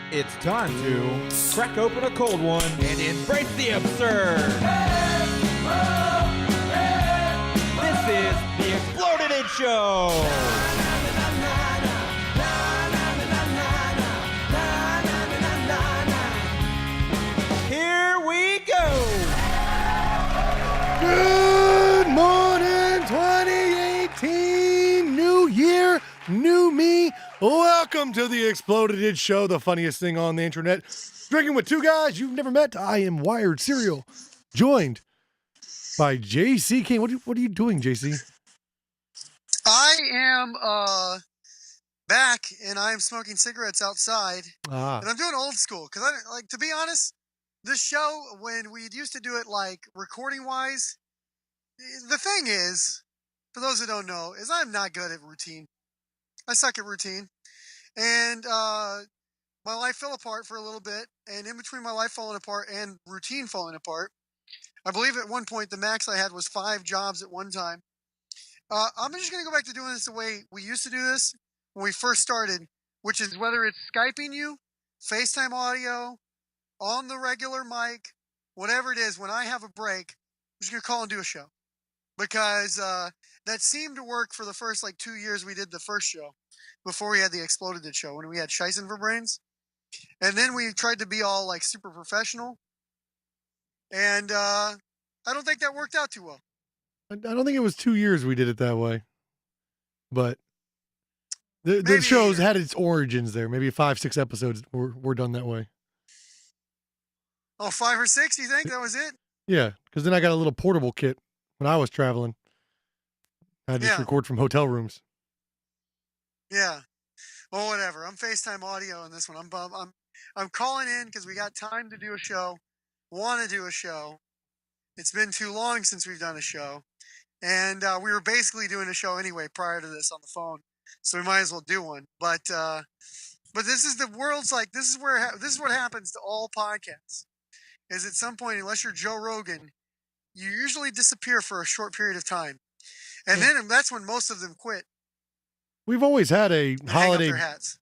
It's time to crack open a cold one and embrace the absurd. This is the Exploded It Show. Here we go. Good morning, 2018. New year, new me. Welcome to the Exploded It Show, the funniest thing on the internet. Drinking with two guys you've never met. I am Wired Cereal, joined by JC King. What are you doing, JC? I am back, and I'm smoking cigarettes outside. And I'm doing old school because, to be honest, this show, when we used to do it like recording wise, the thing is, for those who don't know, is I'm not good at routine. I suck at routine, and my life fell apart for a little bit. And in between my life falling apart and routine falling apart, I believe at one point the max I had was 5 jobs at one time. I'm just going to go back to doing this the way we used to do this when we first started, which is whether it's Skyping you, FaceTime audio, on the regular mic, whatever it is. When I have a break, I'm just going to call and do a show. Because that seemed to work for the first 2 years we did the first show before we had the Exploded It Show, when we had Scheisen for Brains. And then we tried to be all super professional. And I don't think that worked out too well. I don't think it was 2 years we did it that way. But the show's had its origins there. Maybe 5-6 episodes were done that way. Oh, 5 or 6, you think? That was it? Yeah, because then I got a little portable kit when I was traveling. I just record from hotel rooms. Yeah. Well, whatever. I'm FaceTime audio in this one. I'm calling in because we got time to do a show. Want to do a show. It's been too long since we've done a show, and we were basically doing a show anyway prior to this on the phone, so we might as well do one. But this is the world's this is what happens to all podcasts. Is at some point, unless you're Joe Rogan, you usually disappear for a short period of time, and then that's when most of them quit. We've always had a holiday. Hang up their hats.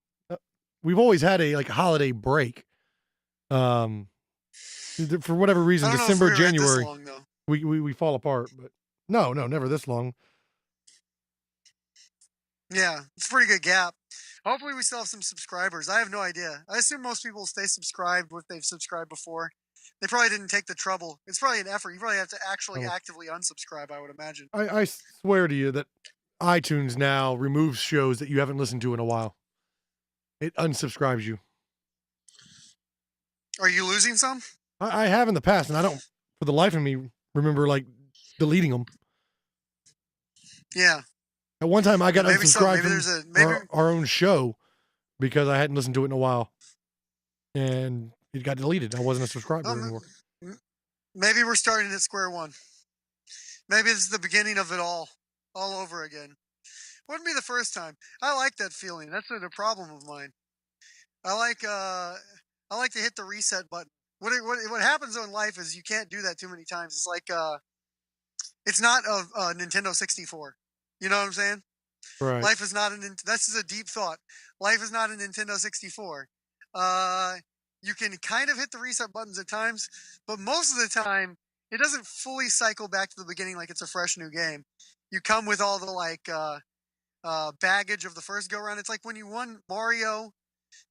We've always had a holiday break. For whatever reason, December, January, we fall apart. But no, never this long. Yeah, it's a pretty good gap. Hopefully, we still have some subscribers. I have no idea. I assume most people stay subscribed if they've subscribed before. They probably didn't take the trouble. It's probably an effort. You probably have to actually actively unsubscribe, I would imagine. I swear to you that iTunes now removes shows that you haven't listened to in a while. It unsubscribes you. Are you losing some? I have in the past, and I don't, for the life of me, remember deleting them. Yeah. At one time, I got unsubscribed from our own show because I hadn't listened to it in a while, and it got deleted. I wasn't a subscriber anymore. Maybe we're starting at square one. Maybe it's the beginning of it all over again. Wouldn't be the first time. I like that feeling. That's a problem of mine. I like to hit the reset button. What happens in life is you can't do that too many times. It's it's not a Nintendo 64. You know what I'm saying? Right. Life is not this is a deep thought. Life is not a Nintendo 64. You can kind of hit the reset buttons at times, but most of the time it doesn't fully cycle back to the beginning like it's a fresh new game. You come with all the baggage of the first go round. It's like when you won Mario.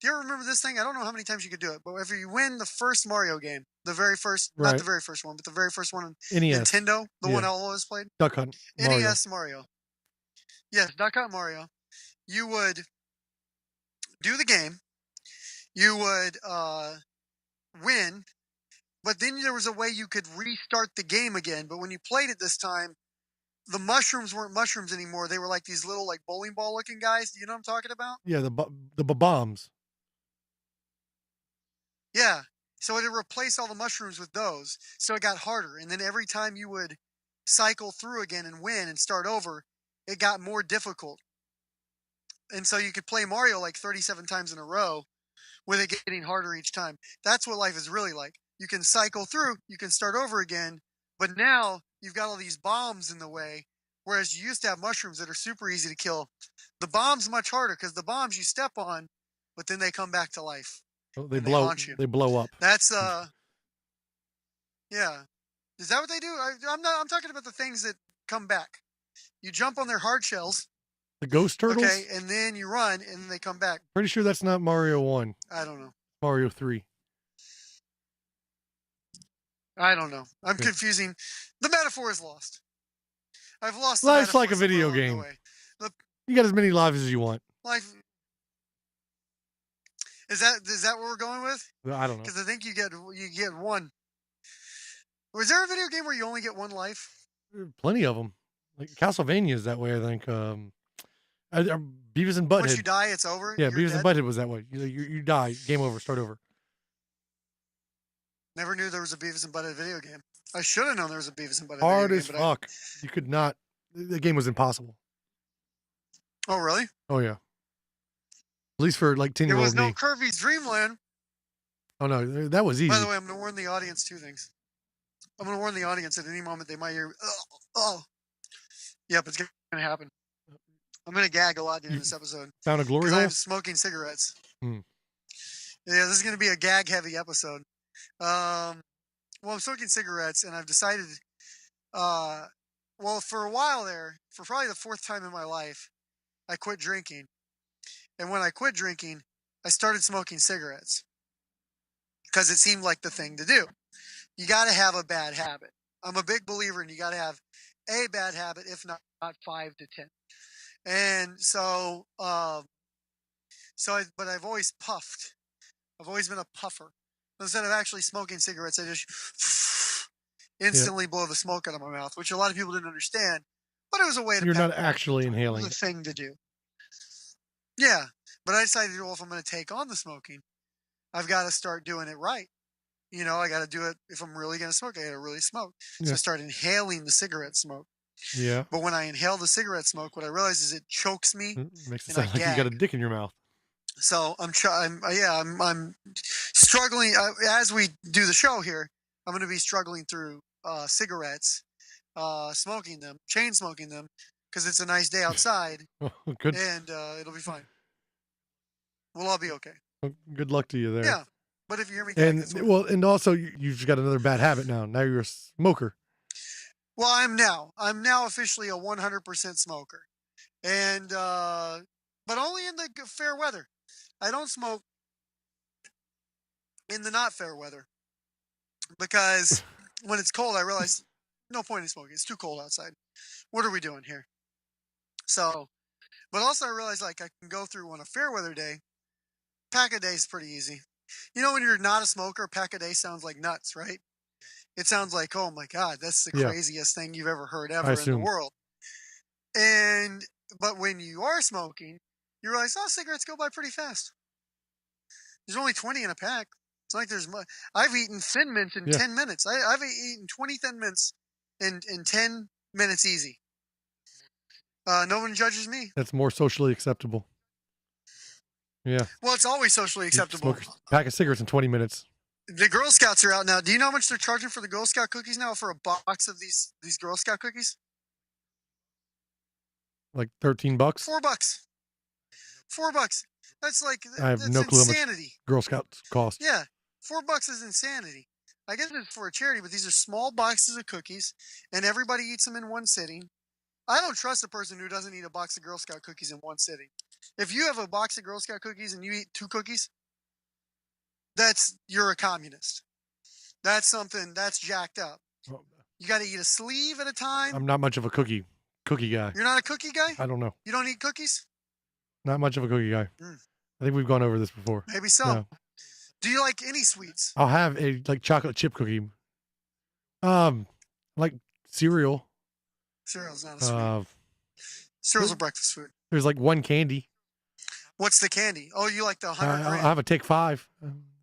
Do you ever remember this thing? I don't know how many times you could do it, but if you win the first Mario game, the very first, not the very first one, but the very first one on NES. Nintendo, the one I always played? Duck Hunt Mario. NES Mario. Yes, Duck Hunt Mario. You would do the game. You would win, but then there was a way you could restart the game again. But when you played it this time, the mushrooms weren't mushrooms anymore. They were like these little bowling ball looking guys. Do you know what I'm talking about? Yeah, the bombs. Yeah. So it replaced all the mushrooms with those. So it got harder. And then every time you would cycle through again and win and start over, it got more difficult. And so you could play Mario 37 times in a row with it getting harder each time. That's what life is really like. You can cycle through, you can start over again, but now you've got all these bombs in the way, whereas you used to have mushrooms that are super easy to kill. The bomb's much harder because the bombs you step on, but then they come back to life. Oh, they and blow. haunt you. They blow up. That's yeah. Is that what they do? I'm talking about the things that come back. You jump on their hard shells. The ghost turtles. Okay, and then you run, and then they come back. Pretty sure that's not Mario 1. I don't know. Mario 3. I don't know. I'm confusing. The metaphor is lost. I've lost. The Life's like a metaphors video along the game. way. You got as many lives as you want. Life. Is that what we're going with? I don't know. Because I think you get one. Was there a video game where you only get one life? Plenty of them. Like Castlevania is that way, I think. Beavis and Butthead. Once you die, it's over. Yeah, You're Beavis dead? and Butthead was that way. You die, game over, start over. Never knew there was a Beavis and Butthead video game. I should have known there was a Beavis and Butthead Hard video as game. fuck. You could not. The game was impossible. Oh, really? Oh, yeah. At least for like 10-year-old There was no me. Kirby's Dream Land. Oh, no. That was easy. By the way, I'm going to warn the audience two things. I'm going to warn the audience at any moment they might hear, oh. Yep, it's going to happen. I'm going to gag a lot during this episode. Found a glory Because hole? I'm smoking cigarettes. Hmm. Yeah, this is going to be a gag-heavy episode. Well, I'm smoking cigarettes, and I've decided, well, for a while there, for probably the fourth time in my life, I quit drinking. And when I quit drinking, I started smoking cigarettes. Because it seemed like the thing to do. You got to have a bad habit. I'm a big believer in you got to have a bad habit, if not 5 to 10. And so, but I've always puffed. I've always been a puffer. Instead of actually smoking cigarettes, I just instantly blow the smoke out of my mouth, which a lot of people didn't understand. But it was a way to. You're not actually inhaling. It was a thing to do. Yeah, but I decided, well, if I'm going to take on the smoking, I've got to start doing it right. You know, I got to do it. If I'm really going to smoke, I got to really smoke. So I start inhaling the cigarette smoke. Yeah. But when I inhale the cigarette smoke, what I realize is it chokes me. Makes it sound like you got a dick in your mouth. So I'm struggling as we do the show here. I'm going to be struggling through cigarettes, smoking them, chain smoking them, because it's a nice day outside. Good. And it'll be fine. We'll all be okay. Well, good luck to you there. Yeah, but if you hear me, and also you've got another bad habit now. Now you're a smoker. Well, I'm now officially a 100% smoker, and but only in the fair weather. I don't smoke in the not fair weather because when it's cold, I realize no point in smoking. It's too cold outside. What are we doing here? So, but also I realize like I can go through on a fair weather day. Pack a day is pretty easy. You know, when you're not a smoker, pack a day sounds like nuts, right? It sounds like, oh my God, that's the craziest thing you've ever heard ever in the world. But when you are smoking, you realize, oh, cigarettes go by pretty fast. There's only 20 in a pack. It's like I've eaten Thin Mints in 10 minutes. I've eaten 20 Thin Mints in 10 minutes easy. No one judges me. That's more socially acceptable. Yeah. Well, it's always socially acceptable. Smoke a pack of cigarettes in 20 minutes. The Girl Scouts are out now. Do you know how much they're charging for the Girl Scout cookies now for a box of these Girl Scout cookies? Like $13? $4. $4. That's like I have no clue insanity. how much Girl Scouts cost. Yeah, $4 is insanity. I guess it's for a charity, but these are small boxes of cookies, and everybody eats them in one sitting. I don't trust a person who doesn't eat a box of Girl Scout cookies in one sitting. If you have a box of Girl Scout cookies and you eat 2 cookies, you're a communist. That's jacked up. You got to eat a sleeve at a time. I'm not much of a cookie guy. You're not a cookie guy? I don't know. You don't eat cookies? Not much of a cookie guy. I think we've gone over this before. Maybe so. Yeah. Do you like any sweets? I'll have a chocolate chip cookie. Like cereal. Cereal's not a sweet. Cereal's a breakfast food. There's like one candy. What's the candy? Oh, you like the 100 gram? I'll have a Take 5.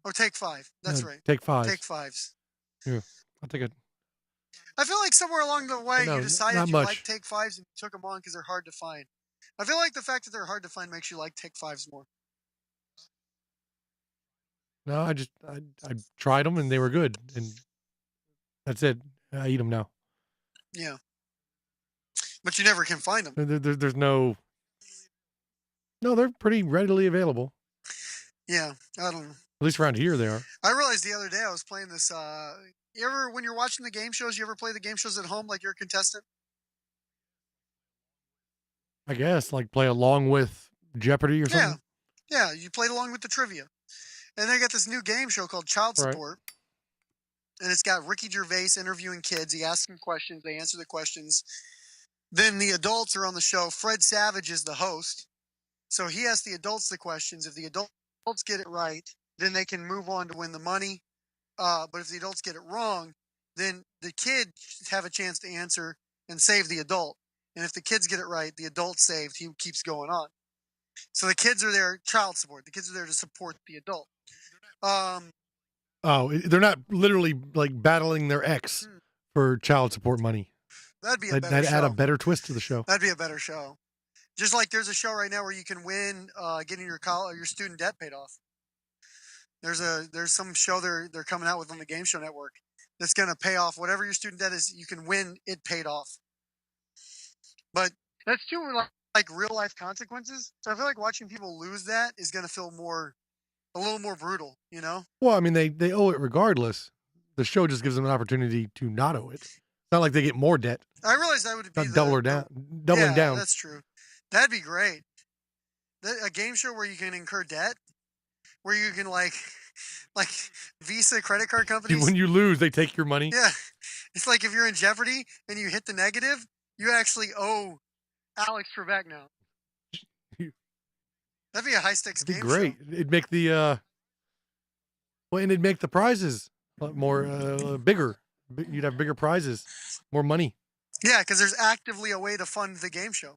Oh, Take 5. That's right. Take 5. Take 5s. Yeah, I'll take it. I feel like somewhere along the way you decided you like Take 5s and you took them on because they're hard to find. I feel like the fact that they're hard to find makes you like Take 5s more. No, I tried them and they were good, and that's it. I eat them now. Yeah, but you never can find them. There's no. No, they're pretty readily available. Yeah, I don't know. At least around here they are. I realized the other day I was playing this. When you're watching the game shows, you ever play the game shows at home like you're a contestant? I guess, like play along with Jeopardy or something. Yeah, you played along with the trivia. And they got this new game show called Child Support. Right. And it's got Ricky Gervais interviewing kids. He asks them questions. They answer the questions. Then the adults are on the show. Fred Savage is the host. So he asks the adults the questions. If the adults get it right, then they can move on to win the money. But if the adults get it wrong, then the kids have a chance to answer and save the adult. And if the kids get it right, the adult's saved. He keeps going on. So the kids are there, child support. The kids are there to support the adult. They're not literally like battling their ex for child support money. That'd be a better show. Add a better twist to the show. That'd be a better show. Just like there's a show right now where you can win getting your student debt paid off. There's some show they're coming out with on the Game Show Network that's going to pay off whatever your student debt is. You can win it paid off. But that's too like real life consequences. So I feel like watching people lose that is going to feel a little more brutal, you know? Well, I mean, they owe it regardless. The show just gives them an opportunity to not owe it. It's not like they get more debt. I realize that would be doubling down. That's true. That'd be great. A game show where you can incur debt, where you can like Visa credit card companies. When you lose, they take your money. Yeah, it's like if you're in Jeopardy and you hit the negative, you actually owe Alex Trebek now. That'd be a high stakes game. Great. Show. It'd make the and it'd make the prizes a lot more bigger. You'd have bigger prizes, more money. Yeah, because there's actively a way to fund the game show.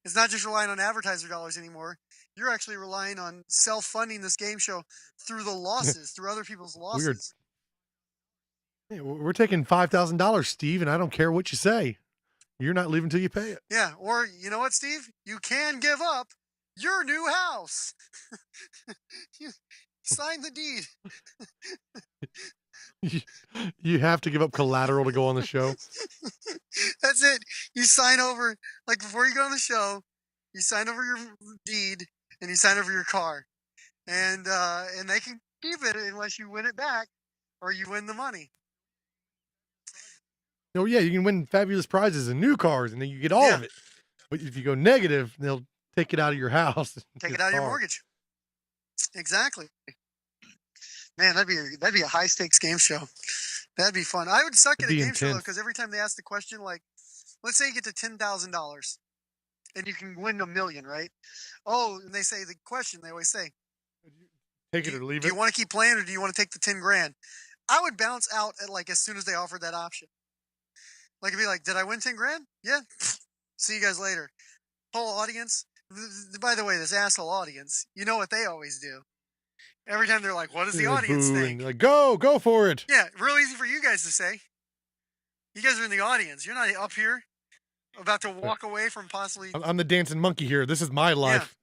It's not just relying on advertiser dollars anymore. You're actually relying on self-funding this game show through the losses, through other people's losses. Weird. Hey, we're taking $5,000, Steve, and I don't care what you say. You're not leaving till you pay it. Yeah, or you know what, Steve? You can give up your new house. You sign the deed. You have to give up collateral to go on the show. That's it. You sign over, like before you go on the show, you sign over your deed and you sign over your car, and they can keep it unless you win it back or you win the money. Oh yeah, you can win fabulous prizes and new cars, and then you get all of it. But if you go negative, they'll take it out of your house. Take it out of your mortgage. Exactly. Man, that'd be a high stakes game show. That'd be fun. I would suck at a game show because every time they ask the question, like, let's say you get to $10,000 and you can win $1 million, right? Oh, and they say the question they always say, take it or leave it. Do you want to keep playing or do you want to take the 10 grand? I would bounce out at like as soon as they offered that option. Like it'd be like, did I win 10 grand? Yeah. See you guys later. Whole audience. By the way, this asshole audience, you know what they always do. Every time they're like, what does the audience think? Like, go for it. Yeah, real easy for you guys to say. You guys are in the audience. You're not up here about to walk away from possibly... I'm the dancing monkey here. This is my life.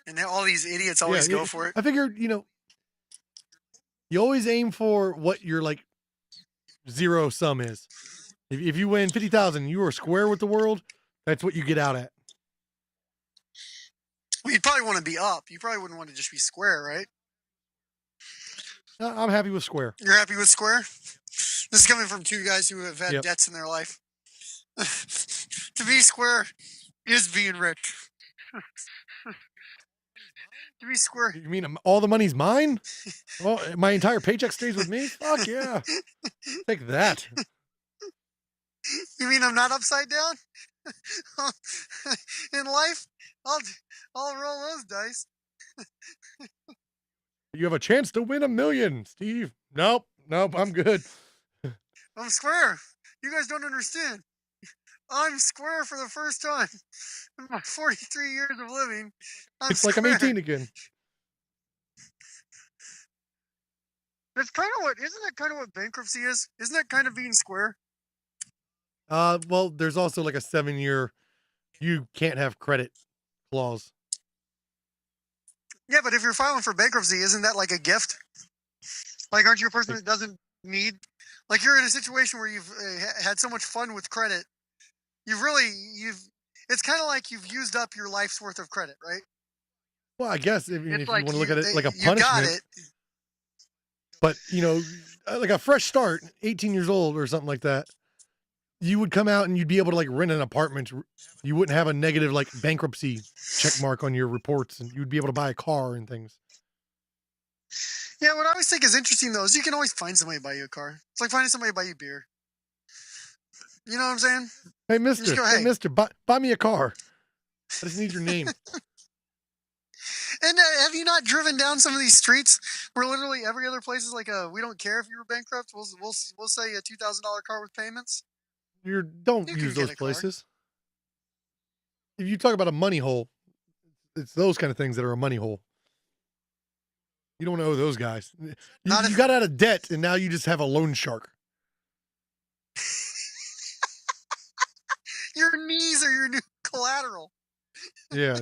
Yeah. And all these idiots always go for it. I figured, you always aim for what your, like, zero sum is. If you win 50,000, you are square with the world, that's what you get out at. Well, you'd probably want to be up. You probably wouldn't want to just be square, right? I'm happy with square. You're happy with square? This is coming from two guys who have had debts in their life. To be square is being rich. To be square. You mean all the money's mine? Well, my entire paycheck stays with me? Fuck yeah. Take that. You mean I'm not upside down? In life? I'll roll those dice. You have a chance to win $1 million, Steve. Nope, I'm good. I'm square. You guys don't understand. I'm square for the first time in my 43 years of living. It's square. Like I'm 18 again. That's kind of isn't that kind of what bankruptcy is? Isn't that kind of being square? Well, there's also like a 7-year, you can't have credit clause. Yeah, but if you're filing for bankruptcy, isn't that like a gift? Like, aren't you a person that doesn't need, like you're in a situation where you've had so much fun with credit. It's kind of like you've used up your life's worth of credit, right? Well, I guess if It's you like want to look at it like a you got punishment, it. but like a fresh start, 18 years old or something like that, you would come out and you'd be able to like rent an apartment. You wouldn't have a negative like bankruptcy check mark on your reports, and you'd be able to buy a car and things. Yeah, what I always think is interesting though is you can always find somebody to buy you a car. It's like finding somebody to buy you beer. You know what I'm saying? Hey, You just go, hey. mister, buy me a car. I just need your name. And have you not driven down some of these streets where literally every other place is like we don't care if you were bankrupt. We'll say a $2,000 car with payments. Don't You use can get those a car. places. If you talk about a money hole, it's those kind of things that are a money hole. You don't know those guys. You got out of debt and now you just have a loan shark. Your knees are your new collateral. Yeah.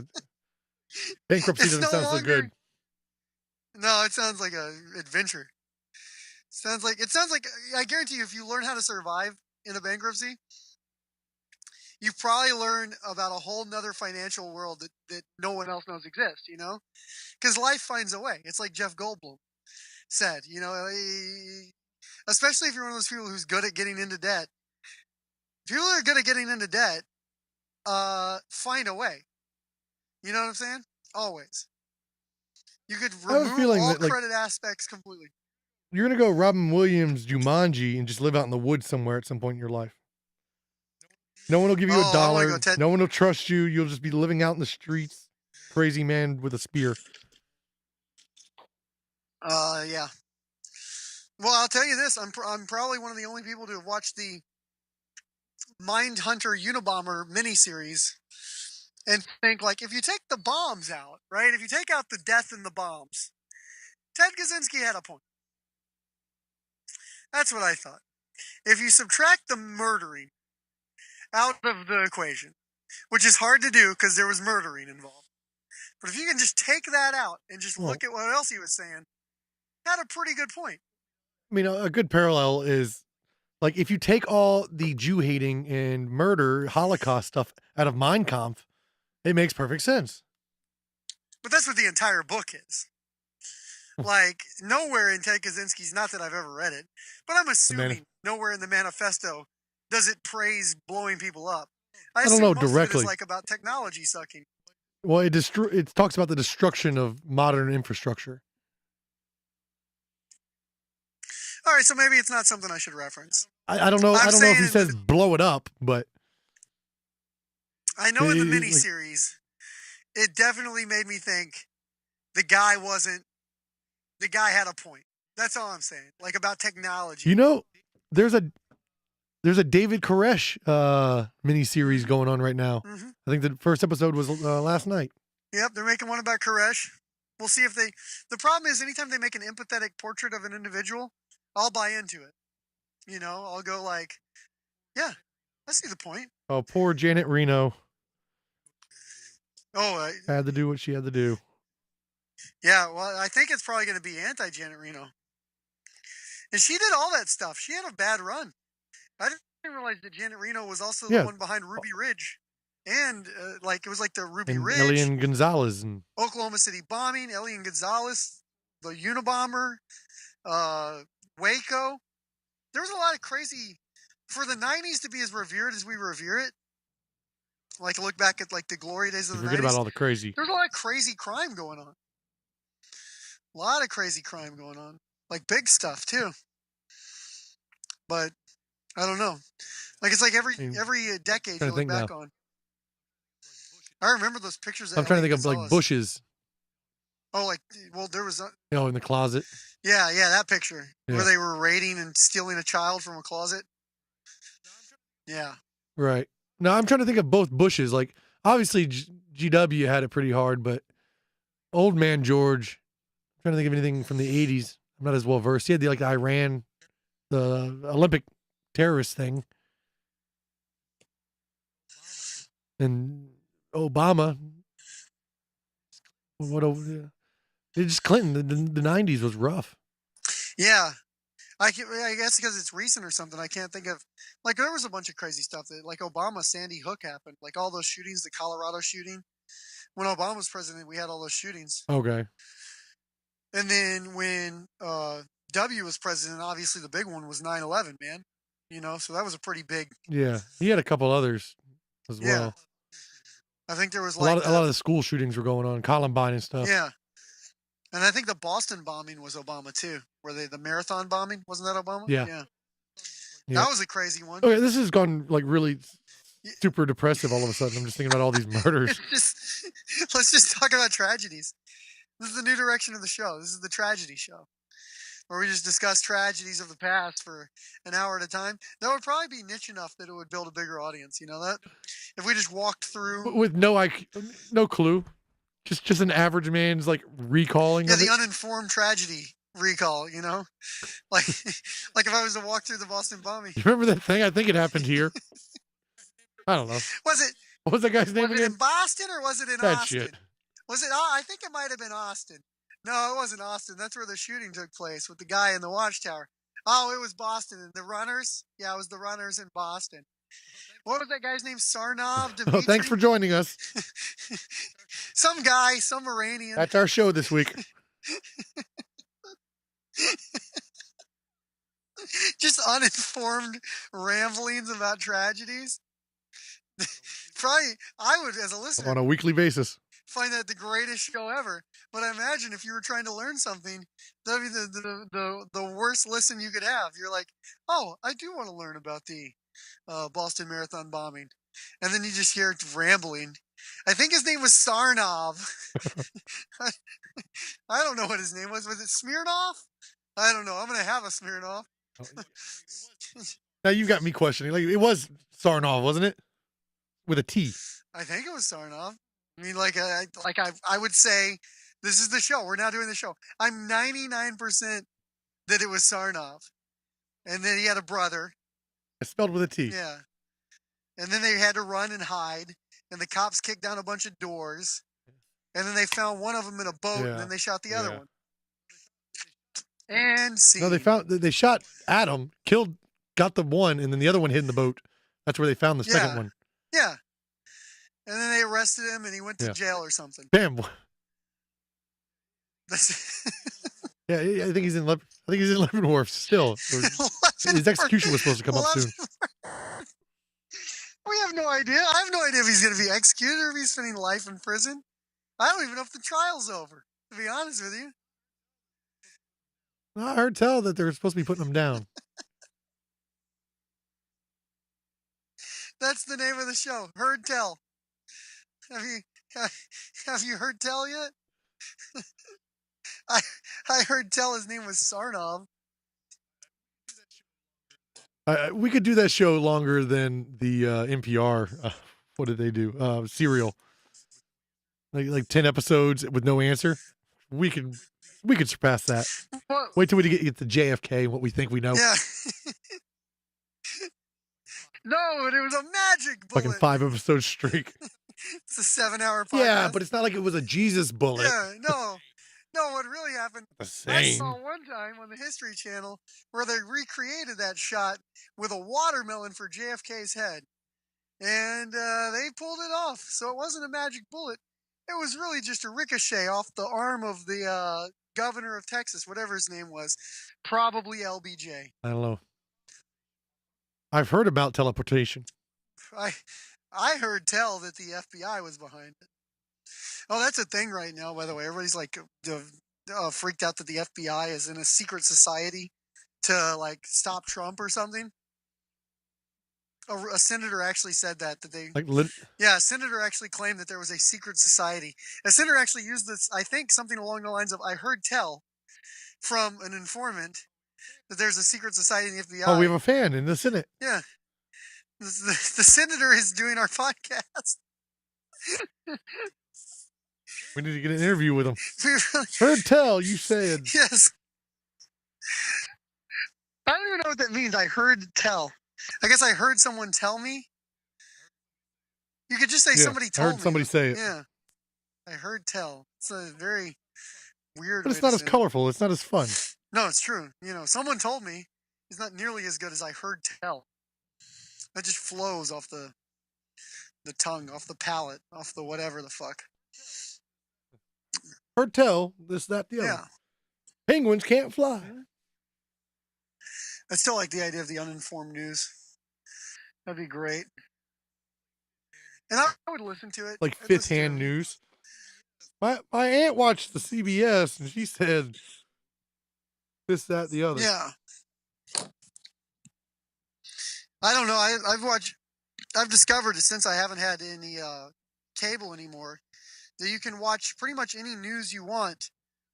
Bankruptcy doesn't sound so good. No, it sounds like an adventure. It sounds like I guarantee you if you learn how to survive in a bankruptcy, you probably learn about a whole nother financial world that no one else knows exists, because life finds a way. It's like Jeff Goldblum said, especially if you're one of those people who's good at getting into debt. If you're really good at getting into debt, find a way. You know what I'm saying? Always. You could remove all credit aspects completely. You're going to go Robin Williams Jumanji and just live out in the woods somewhere at some point in your life. No one will give you a dollar. No one will trust you. You'll just be living out in the streets. Crazy man with a spear. Yeah. Well, I'll tell you this. I'm probably one of the only people to have watched the Mindhunter Unabomber miniseries and think, like, if you take the bombs out, right? If you take out the death and the bombs, Ted Kaczynski had a point. That's what I thought. If you subtract the murdering out of the equation, which is hard to do because there was murdering involved, but if you can just take that out and just look at what else he was saying, had a pretty good point. I mean, a good parallel is like if you take all the Jew hating and murder, Holocaust stuff out of Mein Kampf, it makes perfect sense. But that's what the entire book is. Like, nowhere in Ted Kaczynski's, not that I've ever read it, but I'm assuming nowhere in the manifesto does it praise blowing people up. I don't know directly. Most of it is like about technology sucking. Well, it talks about the destruction of modern infrastructure. All right, so maybe it's not something I should reference. I don't know. I don't know if he says blow it up, but I know in the miniseries, it definitely made me think the guy had a point. That's all I'm saying. Like about technology. There's a David Koresh miniseries going on right now. Mm-hmm. I think the first episode was last night. Yep, they're making one about Koresh. We'll see if the problem is anytime they make an empathetic portrait of an individual, I'll buy into it. I'll go like, yeah, I see the point. Oh, poor Janet Reno. Oh, had to do what she had to do. Yeah, well, I think it's probably going to be anti-Janet Reno. And she did all that stuff. She had a bad run. I didn't realize that Janet Reno was also the one behind Ruby Ridge. And, it was like the Ruby Ridge. Elian Gonzalez. And Oklahoma City bombing, Elian Gonzalez, the Unabomber, Waco. There was a lot of crazy... For the 90s to be as revered as we revere it, like look back at like the glory days of the 90s. Forget about all the crazy. There's a lot of crazy crime going on. A lot of crazy crime going on. Like big stuff too. But I don't know. Like it's like every decade you look back on. I remember those pictures. I'm trying to think of like bushes. Oh, there was in the closet. Yeah, that picture where they were raiding and stealing a child from a closet. Yeah. Right. No, I'm trying to think of both Bushes. Like, obviously, GW had it pretty hard, but Old Man George, I'm trying to think of anything from the 80s. I'm not as well versed. He had the Iran, the Olympic terrorist thing. And Obama. Just Clinton. The 90s was rough. Yeah. I guess because it's recent or something, I can't think of... Like, there was a bunch of crazy stuff that... Like, Obama, Sandy Hook happened. Like, all those shootings, the Colorado shooting. when Obama was president, we had all those shootings. Okay. And then when W was president, obviously the big one was 9/11, man. So that was a pretty big. Yeah, he had a couple others as well. I think there was a lot of the school shootings were going on, Columbine and stuff. Yeah. And I think the Boston bombing was Obama too. The marathon bombing, wasn't that Obama? Yeah. That was a crazy one. Okay, this has gone like really super depressive all of a sudden. I'm just thinking about all these murders. Let's just talk about tragedies. This is the new direction of the show. This is the tragedy show, where we just discuss tragedies of the past for an hour at a time. That would probably be niche enough that it would build a bigger audience. You know that? If we just walked through with no clue, just an average man's like recalling. Yeah, the uninformed tragedy recall. Like if I was to walk through the Boston bombing. You remember that thing? I think it happened here. I don't know. What was that guy's name again? Was it in Boston or was it in Austin? Shit. Was it? I think it might have been Austin. No, it wasn't Austin. That's where the shooting took place with the guy in the watchtower. Oh, it was Boston. And the runners? Yeah, it was the runners in Boston. What was that guy's name? Sarnov? Oh, thanks for joining us. Some guy, some Iranian. That's our show this week. Just uninformed ramblings about tragedies. Probably, I would, as a listener, on a weekly basis, find that the greatest show ever. But I imagine if you were trying to learn something, that'd be the worst listen you could have. You're like, oh, I do want to learn about the Boston Marathon bombing. And then you just hear rambling. I think his name was Sarnov. I don't know what his name was. Was it Smirnov? I don't know. I'm going to have a Smirnov. Now you got me questioning. Like, it was Sarnov, wasn't it? With a T. I think it was Sarnov. I mean, I would say, this is the show. We're now doing the show. I'm 99% that it was Sarnov. And then he had a brother. It's spelled with a T. Yeah. And then they had to run and hide. And the cops kicked down a bunch of doors. And then they found one of them in a boat. And then they shot the other one. And see. No, they shot Adam, got the one, and then the other one hid in the boat. That's where they found the second one. Yeah. And then they arrested him, and he went to jail or something. Bam. Yeah, I think he's in Leavenworth still. His execution was supposed to come up soon. We have no idea. I have no idea if he's going to be executed or if he's spending life in prison. I don't even know if the trial's over, to be honest with you. I heard tell that they're supposed to be putting him down. That's the name of the show. Heard tell. Have you heard tell yet? I heard tell his name was Sarnov. We could do that show longer than the NPR. What did they do? Serial. Like 10 episodes with no answer. We could surpass that. What? Wait till we get to JFK and what we think we know. Yeah. No, but it was a magic bullet. Fucking 5 episode streak. It's a 7-hour podcast. Yeah, but it's not like it was a Jesus bullet. Yeah, no. No, what really happened, I saw one time on the History Channel where they recreated that shot with a watermelon for JFK's head. And they pulled it off. So it wasn't a magic bullet. It was really just a ricochet off the arm of the governor of Texas, whatever his name was. Probably LBJ. I don't know. I've heard about teleportation. I heard tell that the FBI was behind it. Oh, that's a thing right now, by the way. Everybody's like freaked out that the FBI is in a secret society to like stop Trump or something. A senator actually said that they. Yeah, a senator actually claimed that there was a secret society. A senator actually used this, I think, something along the lines of, I heard tell from an informant that there's a secret society in the FBI. Oh, we have a fan in the Senate. Yeah. The senator is doing our podcast. We need to get an interview with him. Heard tell, you said. Yes. I don't even know what that means. I heard tell. I guess I heard someone tell me. You could just say somebody told me. I heard somebody say it. Yeah. I heard tell. It's a very weird. But it's not as colorful. It's not as fun. No, it's true. Someone told me. It's not nearly as good as I heard tell. That just flows off the tongue, off the palate, off the whatever the fuck. Heard tell, this, that, the other. Yeah. Penguins can't fly. I still like the idea of the uninformed news. That'd be great. And I would listen to it. Like I'd listen to fifth-hand it. news. My aunt watched the CBS, and she said this, that, the other. Yeah. I don't know. I've discovered since I haven't had any cable anymore that you can watch pretty much any news you want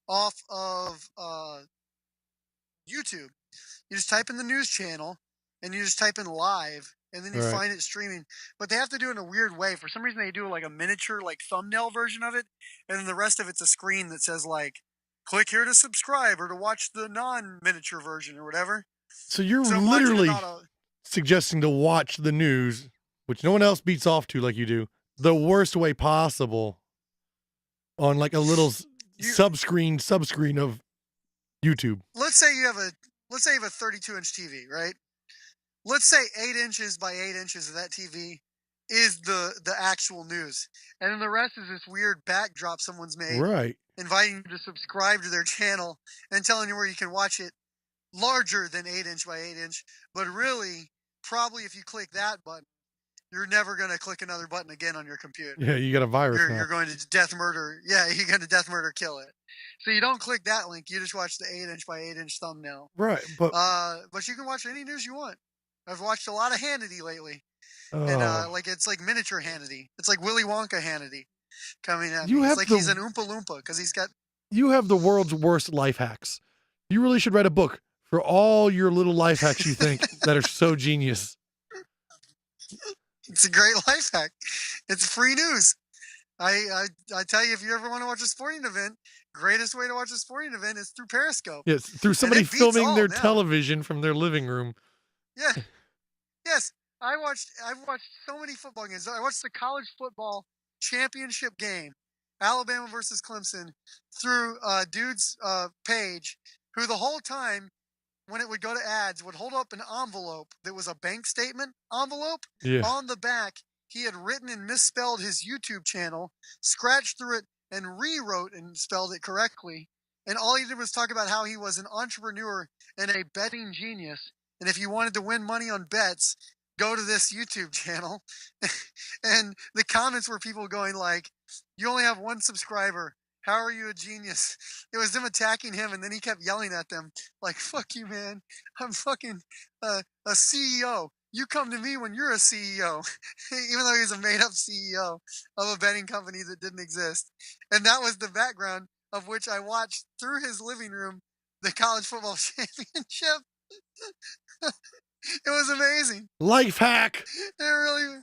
off of YouTube. You just type in the news channel and you just type in live and then you Right. find it streaming. But they have to do it in a weird way. For some reason they do like a miniature like thumbnail version of it, and then the rest of it's a screen that says like click here to subscribe or to watch the non-miniature version or whatever. So you're So I'm watching literally about a suggesting to watch the news, which no one else beats off to like you do, the worst way possible on like a little subscreen of YouTube. let's say you have a 32-inch TV, right? Let's say 8 inches by 8 inches of that TV is the actual news, and then the rest is this weird backdrop someone's made, Right. inviting you to subscribe to their channel and telling you where you can watch it larger than 8 inch by 8 inch. But really, probably if you click that button, you're never going to click another button again on your computer. Yeah, you got a virus now. You're going to death murder. Yeah, you're going to death murder kill it. So you don't click that link. You just watch the 8 inch by 8 inch thumbnail. Right, but you can watch any news you want. I've watched a lot of Hannity lately, and it's like miniature Hannity. It's like Willy Wonka Hannity coming at me. It's like he's an Oompa Loompa because he's got. You have the world's worst life hacks. You really should write a book for all your little life hacks you think that are so genius. It's a great life hack. It's free news. I tell you, if you ever want to watch a sporting event, greatest way to watch a sporting event is through Periscope. Yes, through somebody filming their television from their living room. Yeah. Yes. I've watched so many football games. I watched the college football championship game, Alabama versus Clemson, through dude's page, who the whole time when it would go to ads would hold up an envelope that was a bank statement envelope. Yeah. On the back he had written and misspelled his YouTube channel, scratched through it and rewrote and spelled it correctly, and all he did was talk about how he was an entrepreneur and a betting genius, and if you wanted to win money on bets, go to this YouTube channel. And the comments were people going like, you only have one subscriber, how are you a genius? It was them attacking him, and then he kept yelling at them like, fuck you, man. I'm fucking a CEO. You come to me when you're a CEO. Even though he's a made-up CEO of a betting company that didn't exist. And that was the background of which I watched through his living room the college football championship. It was amazing. Life hack. It really...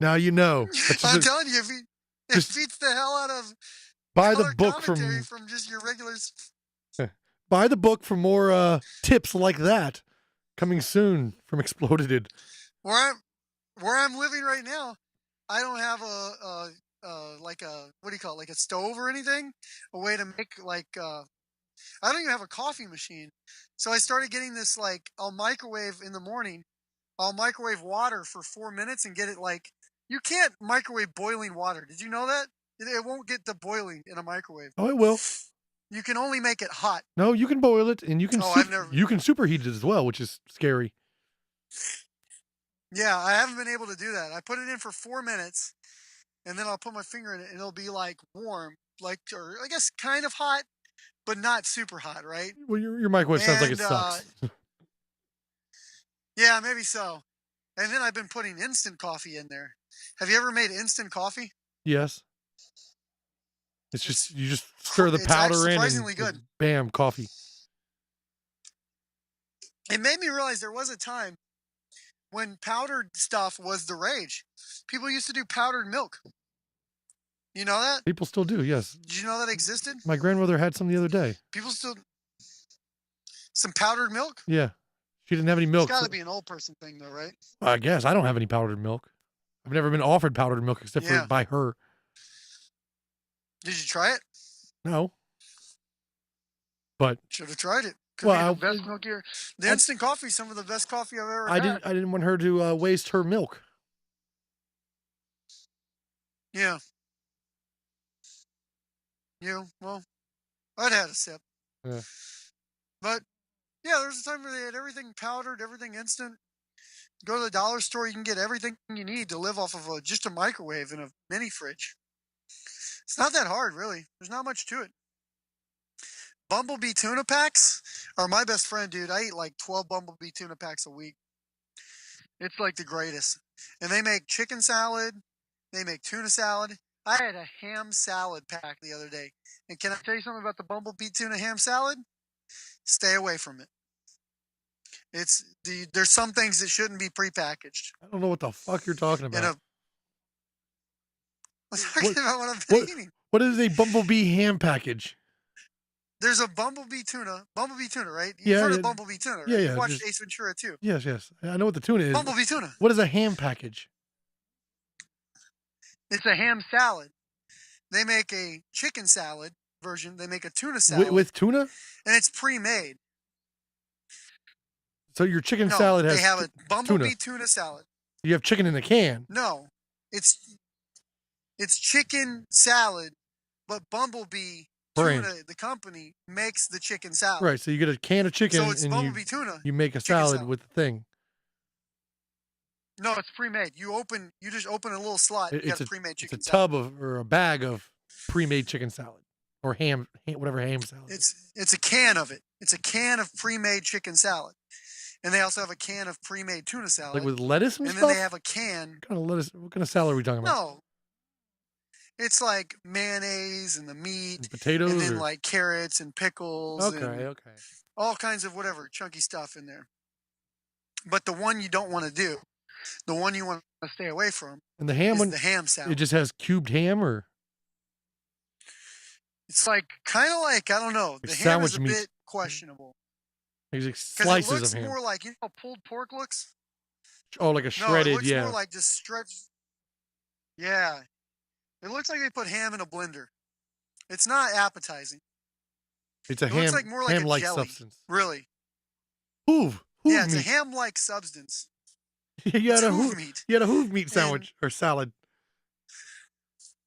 Now you know. I'm telling you, it beats the hell out of buy the book from just your regular. Buy the book for more tips like that. Coming soon from Exploded. Where I'm living right now, I don't have a what do you call it, like a stove or anything, a way to make like I don't even have a coffee machine. So I started getting this, like, I'll microwave in the morning. I'll microwave water for 4 minutes and get it like, you can't microwave boiling water. Did you know that? It won't get to boiling in a microwave. Oh, it will. You can only make it hot. No, you can boil it, and you can you can superheat it as well, which is scary. Yeah, I haven't been able to do that. I put it in for 4 minutes, and then I'll put my finger in it, and it'll be like warm, like, or I guess kind of hot, but not super hot, right? Well, your microwave sounds like it sucks. Yeah, maybe so. And then I've been putting instant coffee in there. Have you ever made instant coffee? Yes. It's just, you just stir the powder in surprisingly and good. Bam, coffee. It made me realize there was a time when powdered stuff was the rage. People used to do powdered milk. You know that? People still do, yes. Did you know that existed? My grandmother had some the other day. People still... Some powdered milk? Yeah. She didn't have any milk. It's got to be an old person thing, though, right? I guess. I don't have any powdered milk. I've never been offered powdered milk except for by her. Did you try it? No. But should have tried it. Could well, be the best milk here. The instant coffee, some of the best coffee I've ever had. I didn't want her to waste her milk. Yeah. Well, I'd had a sip. Yeah. But yeah, there's a time where they had everything powdered, everything instant. Go to the dollar store, you can get everything you need to live off of just a microwave and a mini fridge. It's not that hard, really. There's not much to it. Bumblebee tuna packs are my best friend, dude. I eat like 12 Bumblebee tuna packs a week. It's like the greatest. And they make chicken salad. They make tuna salad. I had a ham salad pack the other day. And can I tell you something about the Bumblebee tuna ham salad? Stay away from it. There's some things that shouldn't be prepackaged. I don't know what the fuck you're talking about. I'm talking about what I'm eating. What is a Bumblebee ham package? There's a Bumblebee tuna, right? You've Yeah, heard of Bumblebee tuna, right? Yeah. You watched Ace Ventura too. Yes. I know what the tuna is. Bumblebee tuna. What is a ham package? It's a ham salad. They make a chicken salad version. They make a tuna salad. With tuna? And it's pre-made. So your chicken salad has they have a Bumblebee tuna salad. You have chicken in a can. No. It's chicken salad, but Bumblebee Tuna, the company, makes the chicken salad. Right, so you get a can of chicken so it's and Bumblebee tuna. You make a salad with the thing. No, it's pre-made. You just open a little slot. You got a pre-made chicken salad. It's a tub or a bag of pre-made chicken salad or ham, whatever ham salad. It's a can of it. It's a can of pre-made chicken salad, and they also have a can of pre-made tuna salad, like with lettuce and stuff. stuff. And then they have a can. What kind of lettuce? What kind of salad are we talking about? No, it's like mayonnaise and the meat, and potatoes, and then like carrots and pickles. Okay. All kinds of whatever chunky stuff in there. But the one you don't want to do. The one you want to stay away from. And the ham one, the ham salad. It just has cubed ham, or it's like kind of like I don't know. The ham is a bit questionable. There's like slices it looks of ham. more like how pulled pork looks. Oh, like a shredded, it looks more like just stretched. Yeah, it looks like they put ham in a blender. It's not appetizing. It's a ham. Looks like more like ham-like a jelly, substance. Really. Hoof yeah, it's meat. a ham-like substance. You had a hoof meat sandwich or salad.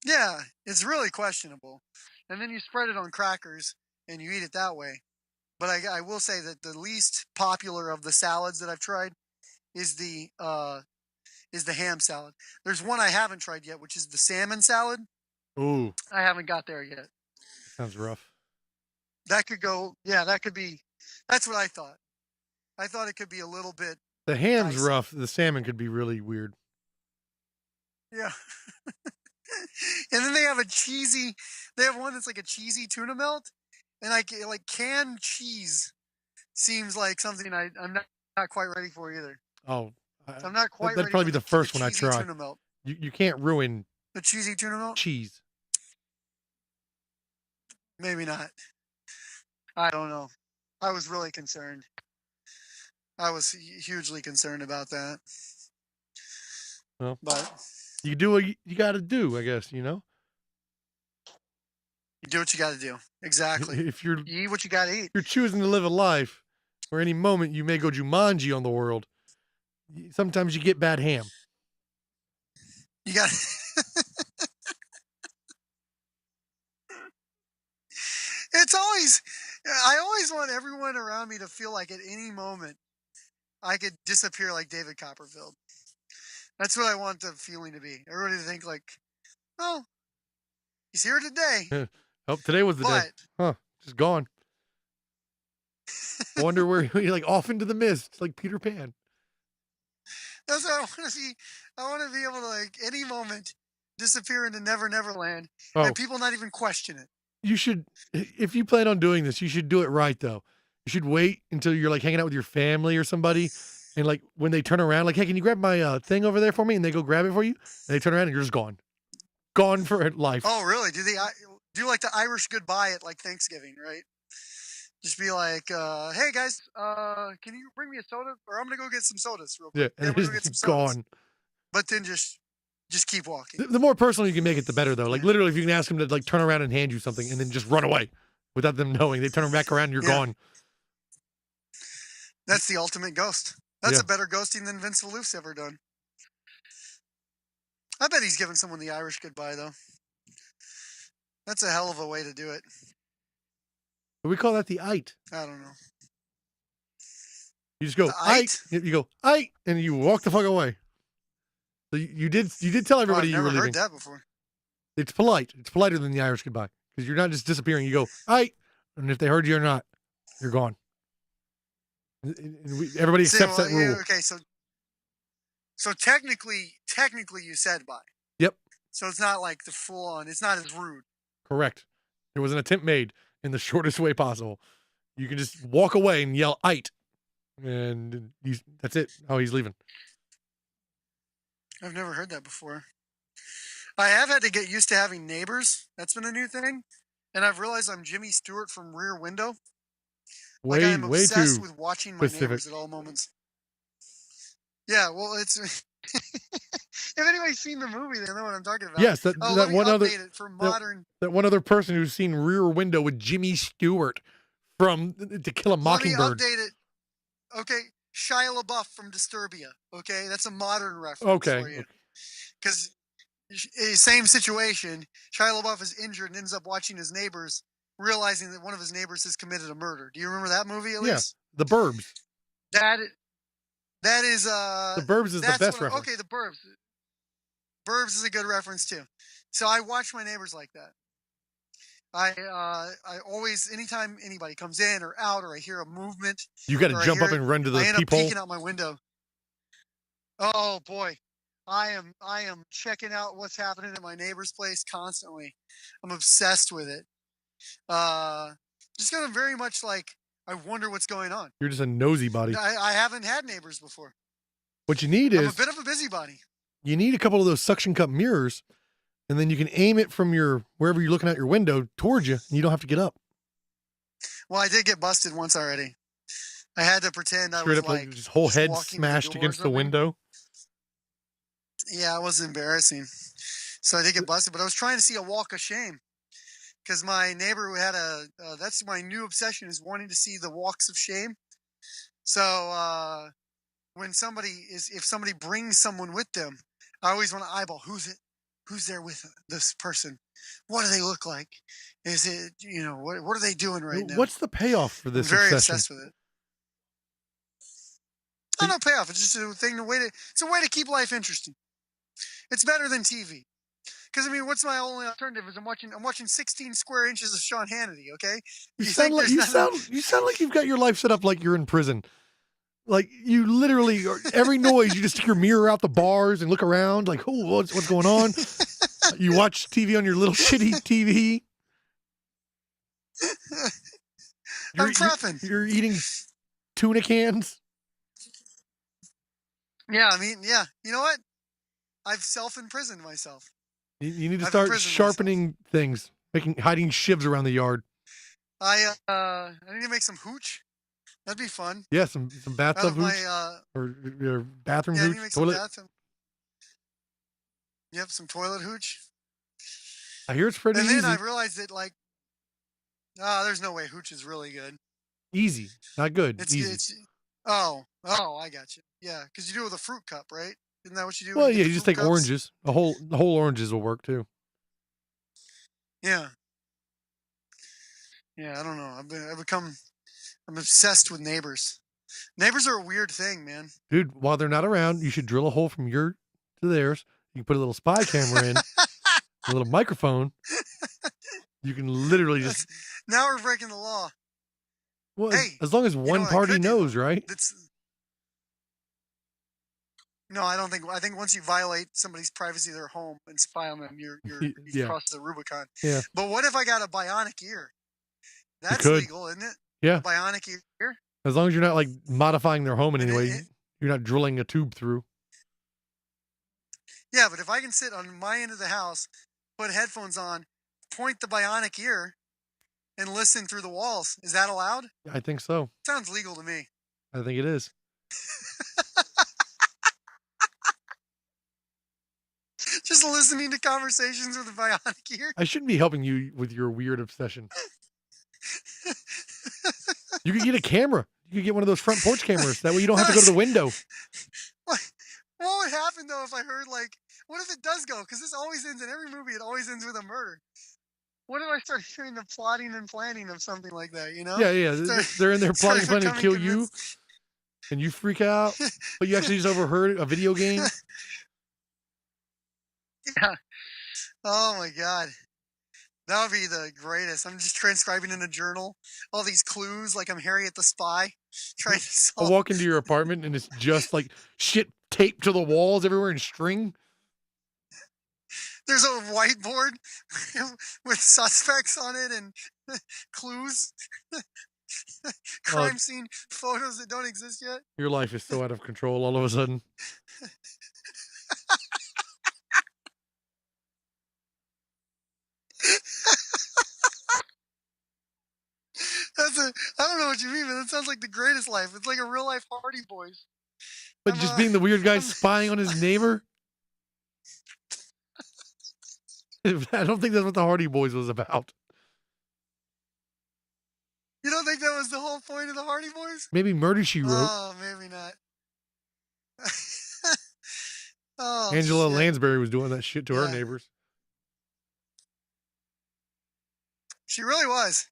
Yeah, it's really questionable. And then you spread it on crackers and you eat it that way. But I will say that the least popular of the salads that I've tried is the ham salad. There's one I haven't tried yet, which is the salmon salad. Ooh. I haven't got there yet. Sounds rough. That could go, that could be, that's what I thought. I thought it could be a little bit. The ham's rough. The salmon could be really weird. Yeah. And then they have one that's like a cheesy tuna melt. And like canned cheese seems like something I'm not quite ready for either. Oh. I'm not quite That'd ready probably be the first the one I try. Tuna melt. You can't ruin the cheesy tuna melt? Cheese. Maybe not. I don't know. I was really concerned. I was hugely concerned about that. Well, but you do what you got to do, I guess, you know? You do what you got to do. Exactly. You eat what you got to eat. If you're choosing to live a life where any moment you may go Jumanji on the world, sometimes you get bad ham. You got I always want everyone around me to feel like at any moment I could disappear like David Copperfield. That's what I want the feeling to be. Everybody to think like, oh, he's here today. Oh, today was the day. Huh, just gone. Wonder where you're like off into the mist, like Peter Pan. That's what I want to see. I want to be able to like any moment disappear into Never Never Land and people not even question it. You should, if you plan on doing this, you should do it right though. You should wait until you're like hanging out with your family or somebody, and like when they turn around, like, hey, can you grab my thing over there for me? And they go grab it for you, and they turn around and you're just gone for life. Oh, really? Do like the Irish goodbye at like Thanksgiving, right? Just be like, hey guys, can you bring me a soda? Or I'm gonna go get some sodas real quick. Yeah, and we're gonna get some gone. sodas. But then just keep walking. The more personal you can make it, the better, though. Like literally, if you can ask them to like turn around and hand you something, and then just run away without them knowing, they turn back around and you're gone. That's the ultimate ghost. That's a better ghosting than Vince Valoof's ever done. I bet he's giving someone the Irish goodbye, though. That's a hell of a way to do it. We call that the ite. I don't know. You just go, ite. You go, ite, and you walk the fuck away. So you did tell everybody you were leaving. I've never heard that before. It's polite. It's politer than the Irish goodbye because you're not just disappearing. You go, ite, and if they heard you or not, you're gone. Everybody accepts that rule. Okay, so technically you said bye. Yep. So it's not like the full on. It's not as rude. Correct. There was an attempt made in the shortest way possible. You can just walk away and yell "ite," and that's it. Oh, he's leaving. I've never heard that before. I have had to get used to having neighbors. That's been a new thing, and I've realized I'm Jimmy Stewart from Rear Window. Like I am obsessed with watching my neighbors at all moments. Yeah, well, it's if anybody's seen the movie, they know what I'm talking about. Yes, that one other person who's seen Rear Window with Jimmy Stewart from To Kill a Mockingbird. Let me update it. Okay, Shia LaBeouf from Disturbia. Okay, that's a modern reference for you. Because same situation, Shia LaBeouf is injured and ends up watching his neighbors, realizing that one of his neighbors has committed a murder. Do you remember that movie at least? The Burbs. That is The Burbs is the best reference. Okay, The Burbs. Burbs is a good reference too. So I watch my neighbors like that. I always, anytime anybody comes in or out, or I hear a movement, you got to jump up and run to the peephole. I end up peephole. peeking out my window. Oh boy, I am checking out what's happening at my neighbor's place constantly. I'm obsessed with it. Just kind of very much like I wonder what's going on. You're just a nosy body. I haven't had neighbors before. What you need I'm is a bit of a busybody. You need a couple of those suction cup mirrors, and then you can aim it from wherever you're looking out your window towards you, and you don't have to get up. Well, I did get busted once already. I had to pretend I was like his whole head smashed against the window. Yeah, it was embarrassing. So I did get busted, but I was trying to see a walk of shame because my neighbor had that's my new obsession, is wanting to see the walks of shame. So if somebody brings someone with them, I always want to eyeball who's there with this person. What do they look like? Is it, what are they doing right now? What's the payoff for this? I'm very obsession? obsessed with it. No payoff. It's just it's a way to keep life interesting. It's better than TV. Because what's my only alternative? Is I'm watching 16 square inches of Sean Hannity. Okay, you sound like you've got your life set up like you're in prison. Like you literally, every noise you just stick your mirror out the bars and look around. Like, oh, what's going on? You watch TV on your little shitty TV. I'm prepping. You're eating tuna cans. Yeah, you know what? I've self-imprisoned myself. You need to start sharpening things, hiding shivs around the yard. I need to make some hooch. That'd be fun. Yeah, some bathtub hooch or bathroom hooch. Make toilet. Yep, some toilet hooch. I hear it's pretty easy. And then I realized that there's no way hooch is really good. Easy, not good. Oh, I got you. Yeah, because you do it with a fruit cup, right? Isn't that what you do? Well, yeah, you just take cups? Oranges. The whole oranges will work too. Yeah. Yeah, I don't know. I'm obsessed with neighbors. Neighbors are a weird thing, man. Dude, while they're not around, you should drill a hole from your to theirs. You can put a little spy camera in, a little microphone. You can literally just. Now we're breaking the law. Well, as long as one party knows, right? No, I don't think. I think once you violate somebody's privacy of their home and spy on them, you've crossed the Rubicon. Yeah. But what if I got a bionic ear? That's legal, isn't it? Yeah. A bionic ear. As long as you're not like modifying their home in any way, you're not drilling a tube through. Yeah, but if I can sit on my end of the house, put headphones on, point the bionic ear, and listen through the walls, is that allowed? I think so. Sounds legal to me. I think it is. Just listening to conversations with a bionic ear? I shouldn't be helping you with your weird obsession. You could get a camera. You could get one of those front porch cameras. That way you don't have to go to the window. What would happen, though, if I heard, What if it does go? Because this always ends in every movie. It always ends with a murder. What if I start hearing the plotting and planning of something like that? You know? Yeah. They're in there plotting and planning to kill you, and you freak out, but you actually just overheard a video game. Yeah. Oh my God. That would be the greatest. I'm just transcribing in a journal all these clues like I'm Harriet the Spy trying to I solve. walk into your apartment and it's just like shit taped to the walls everywhere in string. There's a whiteboard with suspects on it and clues, crime scene photos that don't exist yet. Your life is so out of control all of a sudden. I don't know what you mean, but that sounds like the greatest life. It's like a real life Hardy Boys. But just being the weird guy spying on his neighbor? I don't think that's what the Hardy Boys was about. You don't think that was the whole point of the Hardy Boys? Maybe Murder, She Wrote. Oh, maybe not. Oh, Angela shit. Lansbury was doing that shit to her neighbors. She really was.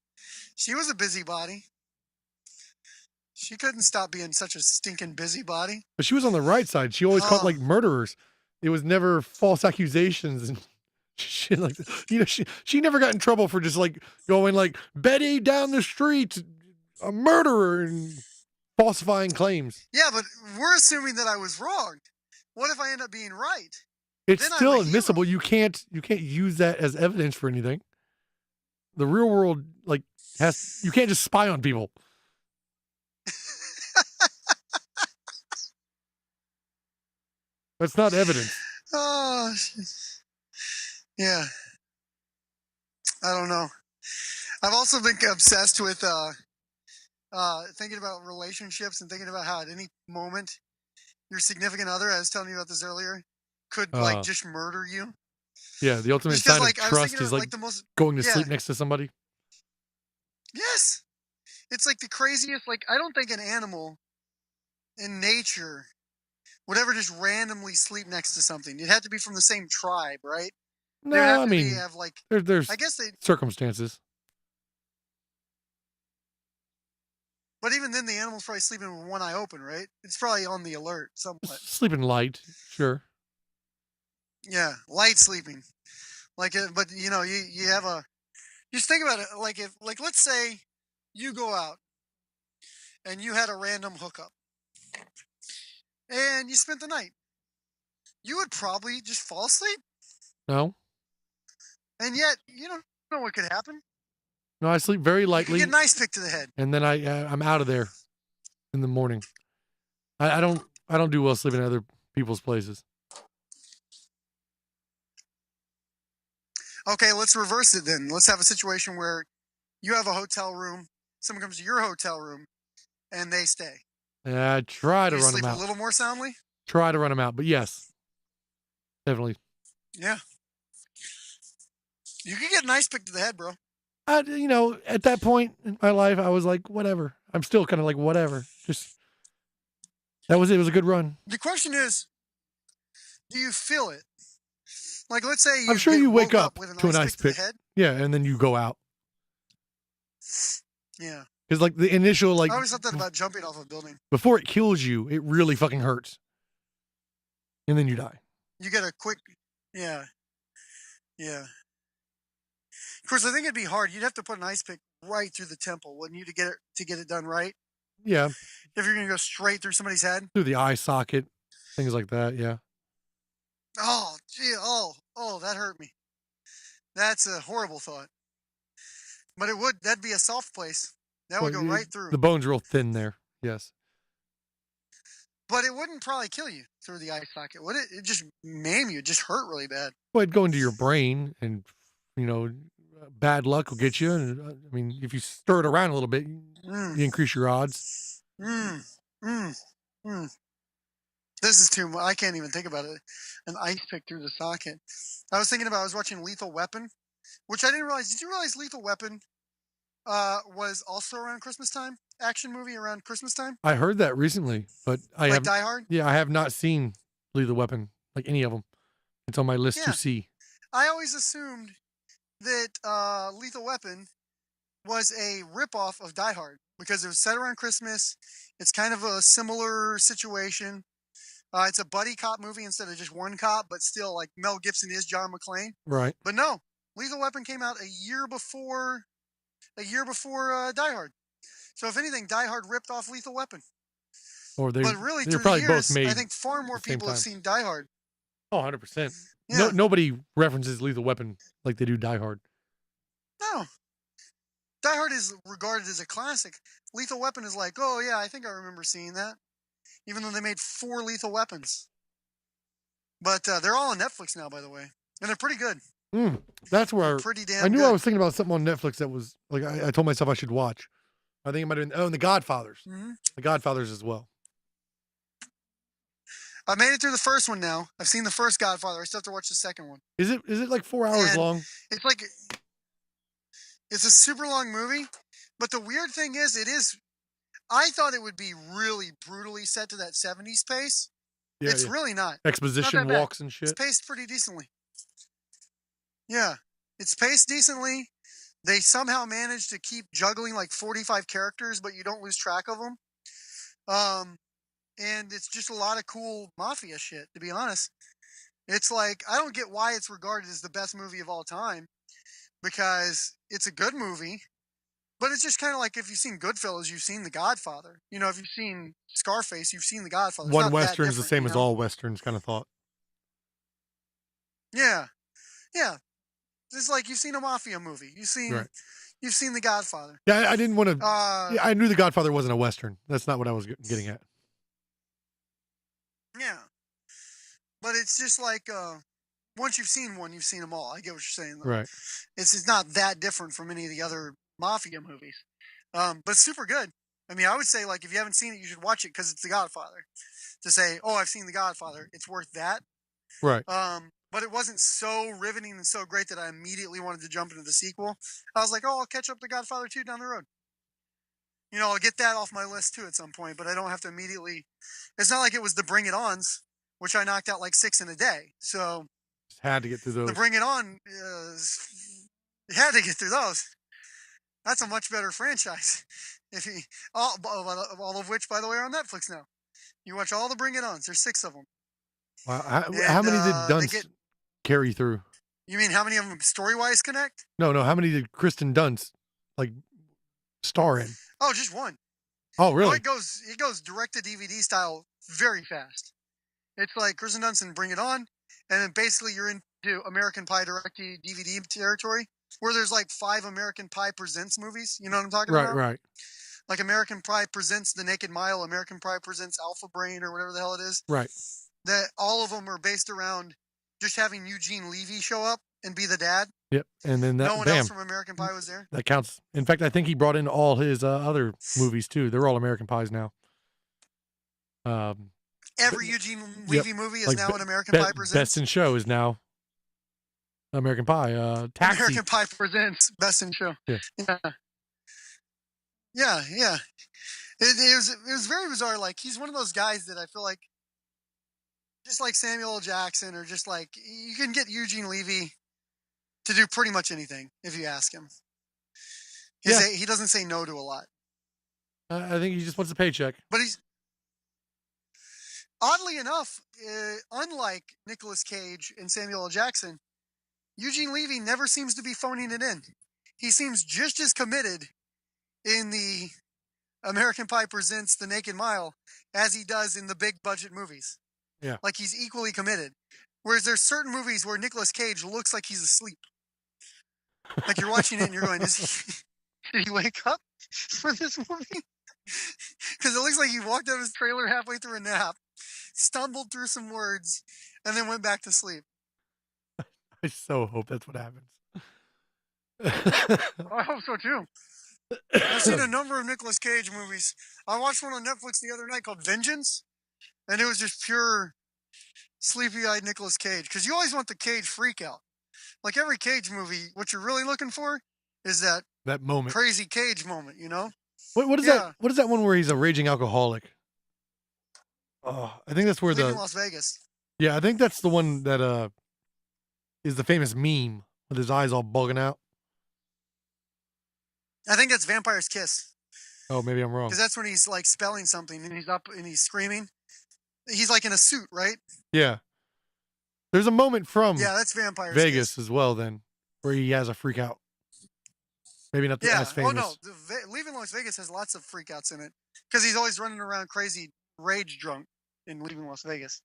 She was a busybody. She couldn't stop being such a stinking busybody. But she was on the right side. She always caught like murderers. It was never false accusations and shit like that. You know, she never got in trouble for just like going like, Betty down the street, a murderer, and falsifying claims. Yeah, but we're assuming that I was wrong. What if I end up being right? It's still admissible. You can't use that as evidence for anything. The real world like you can't just spy on people. That's not evidence. Oh, yeah. I don't know. I've also been obsessed with thinking about relationships and thinking about how at any moment your significant other, I was telling you about this earlier, could like just murder you. Yeah, the ultimate sign of trust is like going to sleep next to somebody. Yes. It's like the craziest, like I don't think an animal in nature would ever just randomly sleep next to something. It had to be from the same tribe, right? No, I mean, there's I guess circumstances. But even then, the animal's probably sleeping with one eye open, right? It's probably on the alert somewhat. Sleeping light, sure. Yeah, light sleeping. Like, but you know, you have a. Just think about it. Like let's say you go out and you had a random hookup, and you spent the night. You would probably just fall asleep. No. And yet, you don't know what could happen. No, I sleep very lightly. You get an ice pick to the head, and then I'm out of there in the morning. I don't do well sleeping at other people's places. Okay, let's reverse it then. Let's have a situation where you have a hotel room. Someone comes to your hotel room, and they stay. Yeah, I try to run them out. Sleep a little more soundly. Try to run them out, but yes, definitely. Yeah, you could get an ice pick to the head, bro. You know, at that point in my life, I was like, whatever. I'm still kind of like, whatever. Just that was it. It was a good run. The question is, do you feel it? Like, let's say I'm sure you wake up with to an ice pick. Yeah, and then you go out. Yeah. Because like the initial like. I always thought that about jumping off a building. Before it kills you, it really fucking hurts. And then you die. You get a quick. Yeah. Yeah. Of course, I think it'd be hard. You'd have to put an ice pick right through the temple, wouldn't you, to get it done right? Yeah. If you're gonna go straight through somebody's head. Through the eye socket, things like that. Yeah. Oh, gee, oh, that hurt me. That's a horrible thought. But that'd be a soft place. That would go right through. The bone's real thin there. Yes. But it wouldn't probably kill you through the eye socket, would it? It'd just maim you. It'd just hurt really bad. Well, it'd go into your brain and, you know, bad luck will get you. And I mean, if you stir it around a little bit, you increase your odds. This is too much. I can't even think about it. An ice pick through the socket. I was watching Lethal Weapon, which I didn't realize. Did you realize Lethal Weapon was also around Christmas time? Action movie around Christmas time? I heard that recently, but I have Die Hard? Yeah, I have not seen Lethal Weapon, like any of them. It's on my list Yeah. to see. I always assumed that Lethal Weapon was a ripoff of Die Hard because it was set around Christmas. It's kind of a similar situation. It's a buddy cop movie instead of just one cop, but still, like, Mel Gibson is John McClane. Right. But no, Lethal Weapon came out a year before Die Hard. So if anything, Die Hard ripped off Lethal Weapon. Or But really, they're through probably the both years, made I think far more at the same people have time. seen Die Hard. Oh, 100%. Yeah. Nobody references Lethal Weapon like they do Die Hard. No. Die Hard is regarded as a classic. Lethal Weapon is like, oh yeah, I think I remember seeing that. Even though they made 4 Lethal Weapons. But they're all on Netflix now, by the way. And they're pretty good. That's where Pretty damn I knew good. I was thinking about something on Netflix that was like I told myself I should watch. I think it might have been and The Godfathers. Mm-hmm. The Godfathers as well. I made it through the first one now. I've seen the first Godfather. I still have to watch the second one. Is it like 4 hours And long? It's like it's a super long movie, but the weird thing is I thought it would be really brutally set to that 70s pace. Yeah, It's really not. Exposition Not that bad. walks and shit. It's paced pretty decently. Yeah, it's paced decently. They somehow managed to keep juggling like 45 characters, but you don't lose track of them. And it's just a lot of cool mafia shit, to be honest. It's like, I don't get why it's regarded as the best movie of all time, because it's a good movie, but it's just kind of like if you've seen Goodfellas, you've seen The Godfather. You know, if you've seen Scarface, you've seen The Godfather. It's One not that Western is the different, same you as know? all Westerns kind of thought. Yeah. Yeah. It's like you've seen a mafia movie. You've seen The Godfather. Yeah, I didn't want to. Yeah, I knew The Godfather wasn't a Western. That's not what I was getting at. Yeah. But it's just like once you've seen one, you've seen them all. I get what you're saying, though. Right. It's not that different from any of the other mafia movies. But it's super good. I mean, I would say, like, if you haven't seen it, you should watch it because it's The Godfather. To say, oh, I've seen The Godfather, it's worth that. Right. But it wasn't so riveting and so great that I immediately wanted to jump into the sequel. I was like, oh, I'll catch up to Godfather 2 down the road. You know, I'll get that off my list too at some point, but I don't have to immediately. It's not like it was the Bring It Ons, which I knocked out like 6 in a day. So Just had to get through those. the Bring It On, you had to get through those. That's a much better franchise. If you all of which, by the way, are on Netflix now. You watch all the Bring It Ons. There's 6 of them. Wow. How many did Dunst carry through? You mean how many of them story-wise connect? No. How many did Kristen Dunst like star in? Oh, just one. Oh, really? Oh, it goes direct to DVD style very fast. It's like Kristen Dunst and Bring It On, and then basically you're into American Pie direct to DVD territory, where there's like 5 American Pie Presents movies. You know what I'm talking about? Right. Like American Pie Presents The Naked Mile, American Pie Presents Alpha Brain, or whatever the hell it is. Right. That all of them are based around just having Eugene Levy show up and be the dad. Yep. And then no one else from American Pie was there. That counts. In fact, I think he brought in all his other movies too. They're all American Pies now. Every Eugene Levy movie is like now an American Pie Presents. Best in Show is now American Pie. Taxi. American Pie Presents Best in Show. Yeah. It was very bizarre. Like, he's one of those guys that I feel like, just like Samuel L. Jackson, or just like, you can get Eugene Levy to do pretty much anything if you ask him. He doesn't say no to a lot. I think he just wants a paycheck. But he's, oddly enough, unlike Nicolas Cage and Samuel L. Jackson, Eugene Levy never seems to be phoning it in. He seems just as committed in the American Pie Presents The Naked Mile as he does in the big budget movies. Yeah. Like, he's equally committed. Whereas there's certain movies where Nicolas Cage looks like he's asleep. Like, you're watching it and you're going, did he wake up for this movie? Because it looks like he walked out of his trailer halfway through a nap, stumbled through some words, and then went back to sleep. I so hope that's what happens. I hope so too. I've seen a number of Nicolas Cage movies. I watched one on Netflix the other night called Vengeance, and it was just pure sleepy-eyed Nicolas Cage. Because you always want the Cage freak out. Like, every Cage movie, what you're really looking for is that moment, crazy Cage moment. You know? What is that? What is that one where he's a raging alcoholic? Oh, I think that's where Leaving Las Vegas. Yeah, I think that's the one that is the famous meme with his eyes all bugging out. I think that's Vampire's Kiss. Oh, maybe I'm wrong. Because that's when he's like spelling something and he's up and he's screaming. He's like in a suit, right? Yeah. There's a moment from that's Vampire's Vegas Kiss. as well, then, where he has a freak out. Maybe not as famous. Oh no, Leaving Las Vegas has lots of freakouts in it because he's always running around crazy, rage drunk in Leaving Las Vegas.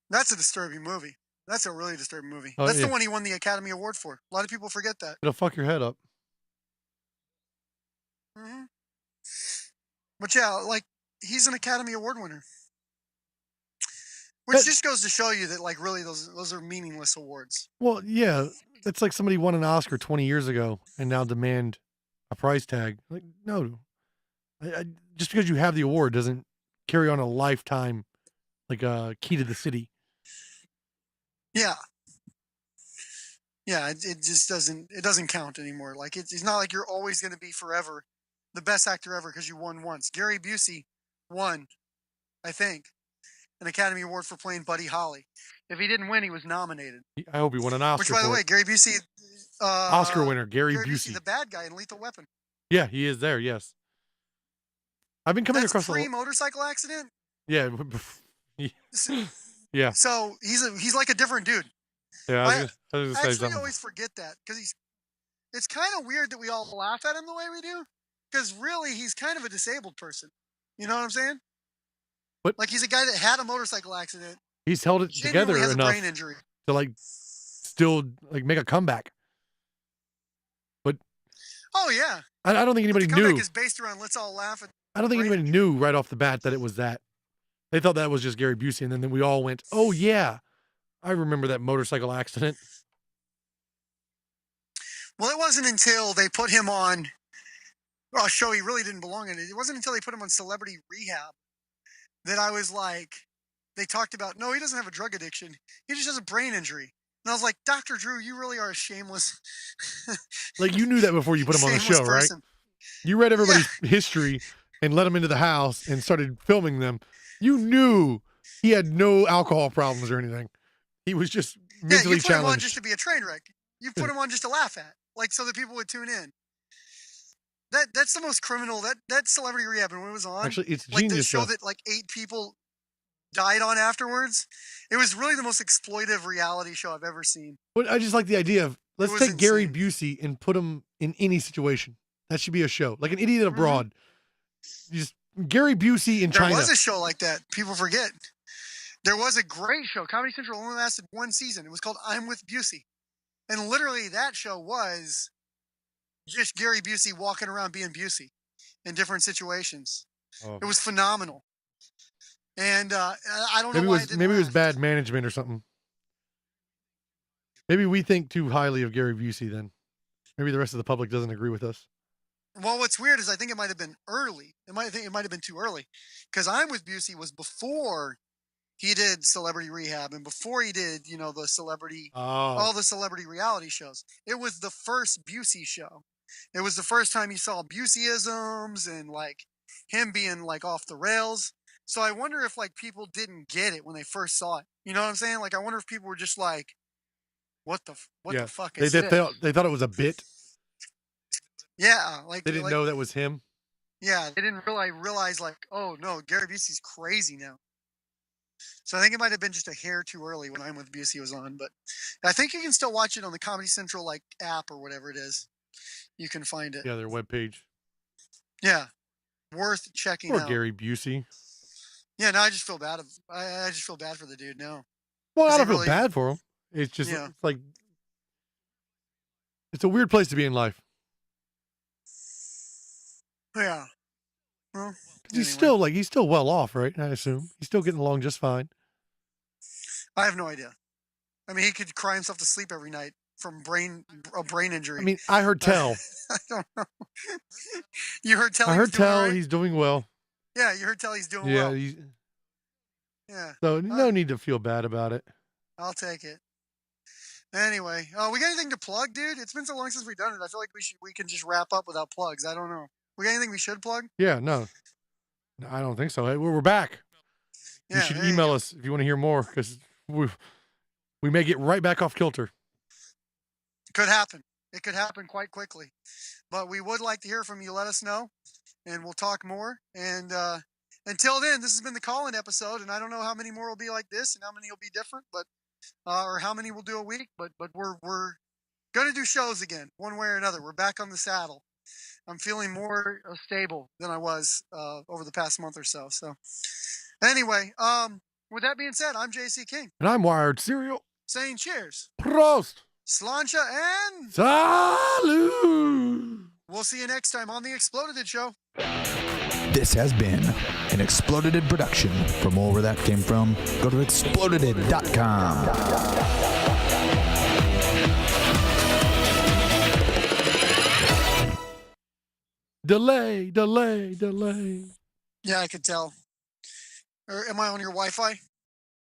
That's a disturbing movie. That's a really disturbing movie. Oh, That's the one he won the Academy Award for. A lot of people forget that. It'll fuck your head up. Mm-hmm. But yeah, like he's an Academy Award winner, which just goes to show you that like really those are meaningless awards. Well, yeah, it's like somebody won an Oscar 20 years ago and now demand a price tag. Like, no, just because you have the award doesn't carry on a lifetime, like a key to the city. Yeah. Yeah, it just doesn't count anymore. Like it's not like you're always going to be forever the best actor ever because you won once. Gary Busey won, I think, an Academy Award for playing Buddy Holly. If he didn't win, he was nominated. I hope he won an Oscar. Which, by the way, Gary Busey, Oscar winner, Gary Busey, the bad guy in Lethal Weapon. Yeah, he is there. Yes, I've been coming across pre-motorcycle accident. Yeah, yeah. So he's like a different dude. Yeah, I was gonna say actually something. Always forget that because it's kind of weird that we all laugh at him the way we do because really he's kind of a disabled person. You know what I'm saying? But like he's a guy that had a motorcycle accident. He's held it together has enough a brain injury to like still like make a comeback. But oh yeah, I don't think anybody the knew. comeback is based around let's all laugh at. I don't think anybody knew right off the bat that it was that. They thought that was just Gary Busey, and then we all went, "Oh yeah, I remember that motorcycle accident." Well, it wasn't until they put him on a show he really didn't belong in. It wasn't until they put him on Celebrity Rehab that I was like, they talked about, no, he doesn't have a drug addiction. He just has a brain injury. And I was like, Dr. Drew, you really are a shameless. Like you knew that before you put him on the show, person. Right? You read everybody's history and let him into the house and started filming them. You knew he had no alcohol problems or anything. He was just mentally you put challenged. Him on just to be a train wreck. You put him on just to laugh at, like so that people would tune in. That's the most criminal. That Celebrity Rehab when it was on. Actually, it's like genius. The show that like 8 people died on afterwards. It was really the most exploitive reality show I've ever seen. But I just like the idea of let's take insane. Gary Busey and put him in any situation. That should be a show, like an Idiot Abroad. Just Gary Busey in China. There was a show like that. People forget. There was a great show. Comedy Central only lasted 1 season. It was called I'm with Busey. And literally that show was just Gary Busey walking around being Busey in different situations. Oh. It was phenomenal. And I don't know why maybe it was bad management or something. Maybe we think too highly of Gary Busey then. Maybe the rest of the public doesn't agree with us. Well, what's weird is I think it might have been early. It might have been too early. Because I'm with Busey was before he did Celebrity Rehab and before he did, the celebrity, all the celebrity reality shows. It was the first Busey show. It was the first time you saw Buseyisms and like him being like off the rails. So I wonder if like people didn't get it when they first saw it. You know what I'm saying? Like I wonder if people were just like, what the fuck is this? They thought it was a bit. Yeah. Like they didn't know that was him. Yeah. They didn't realize like, oh no, Gary Busey's crazy now. So I think it might have been just a hair too early when I'm with Busey was on, but I think you can still watch it on the Comedy Central like app or whatever it is. You can find it. Yeah, their webpage. Yeah, worth checking out. Or Gary Busey. Yeah, no, I just feel bad. I just feel bad for the dude now. Well, I don't feel bad for him. It's just it's like it's a weird place to be in life. Yeah. Well, he's still well off, right? I assume he's still getting along just fine. I have no idea. I mean, he could cry himself to sleep every night from a brain injury. I mean, I heard tell. I don't know. You heard tell. I heard tell he's doing well. Yeah, you heard tell he's doing well. Yeah. So no need to feel bad about it. I'll take it. Anyway, we got anything to plug, dude? It's been so long since we've done it. I feel like we can just wrap up without plugs. I don't know. We got anything we should plug? Yeah, no, I don't think so. We're back. Yeah, you should email us if you want to hear more because we may get right back off kilter. Could happen. It could happen quite quickly. But we would like to hear from you. Let us know, and we'll talk more. And until then, this has been the call-in episode, and I don't know how many more will be like this and how many will be different, but or how many we'll do a week. But we're going to do shows again, one way or another. We're back on the saddle. I'm feeling more stable than I was over the past month or so. So anyway, with that being said, I'm JC King. And I'm Wired Cereal. Saying cheers. Prost. Sláinte and Salud. We'll see you next time on The Exploded Show. This has been an Exploded production. For more where that came from, go to exploded.com. Delay. Yeah, I could tell. Or am I on your Wi-Fi?